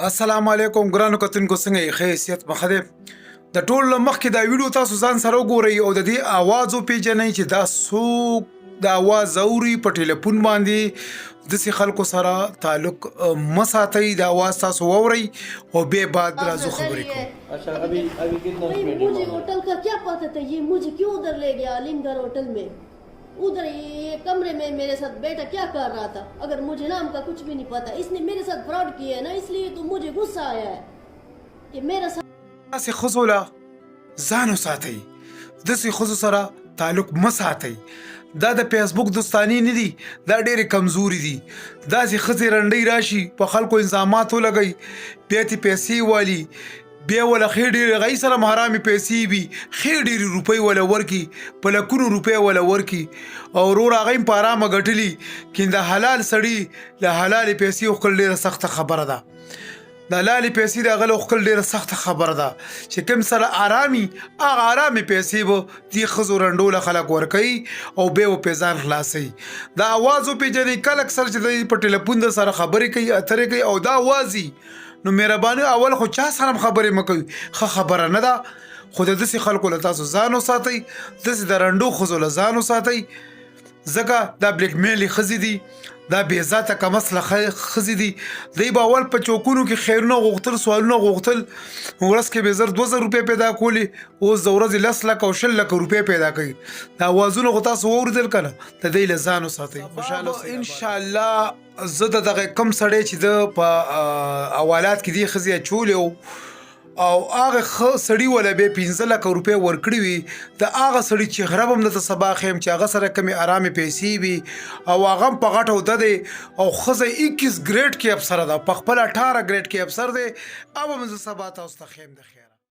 السلام علیکم ګرانو کتونکو څنګه یې ښه حیثیت مخه دی د ټول مخکې دا ویډیو تاسو ځان سره وګورئ او د دې اواز وپېژنئ چې دا څوک د اواز اوري په ټلیفون باندې داسې خلکو سره تعلق مه ساتئ د اواز تاسو واورئ او بیا بعد راځو خبرې کوو अच्छा अभी अभी कितना भाई स्पीड मुझे होटल का क्या पता था, ये मुझे क्यों उधर ले गया आलिमगढ़ होटल में। उधर ये कमरे में मेरे साथ बेटा क्या कर रहा था, अगर मुझे नाम का कुछ भी नहीं पता। इसने मेरे साथ फ्रॉड किया है ना, इसलिए तो मुझे गुस्सा आया है कि मेरा साथ داسې ښځو له ځان وساتئ داسې ښځو سره تعلق مه ساتئ دا د فیسبوک دوستانې نه دي دا ډېرې کمزوري دي داسې ښځې رنډۍ راشي په خلکو الزامات ولګئ بیا ترې پیسې والي بیا وله ښې ډېرې هغوی سره هم حرامې پیسې وي ښې ډېرې روپۍ وله ورکړي په لکونو روپۍ وله ورکړي او ورور هغه هم په حرامه ګټلي کین د حلال سړي له حلالې پیسې وښکل ډېره سخته خبره ده د حلالې پیسې د هغه له وښکل ډېره سخته خبره ده چې کوم سره ارامي هغه ارامې پیسې به دې ښځو رنډو له خلک ورکوي او بیا به پرې ځان خلاصوي دا اواز وپېژنئ کله اکثر چې دی په ټلیفون در سره خبرې کوي اترې کوي او دا اواز نو مهرباني اول خو چا سره هم خبرې مه کوئ ښه خبره نه ده خو د داسې خلکو له تاسو ځان وساتئ داسې د رنډو ښځو له ځان وساتئ ځکه دا بلیک میلې ښځې دي دا بې ذاته کم اصله ښځې دي دوی به اول په چوکونو کې خیرونه غوښتل سوالونه غوښتل ورځ کې به 1000 روپۍ پیدا کولې اوس د ورځې 10 لکه او 20 لکه روپۍ پیدا کوي دا اوازونه خو تاسو واورېدل که نه د دوی له ځان وساتئ خوشحاله اوسئ انشاءالله زه د دغه کم سړی چې د په حوالات کې دې ښځې اچولې وو او هغه سړي ولا به 15 لکه روپۍ ورکړي وي د هغه سړي چهره به هم درته سبا ښیم چې هغه سره کمې ارامې پیسې وي او هغه هم په غټه اوده دی او ښځه 21 ګریډ کې افسره ده په خپله 18 ګریډ کې افسر دی او به زه سبا تاسو ته ښیم د خیره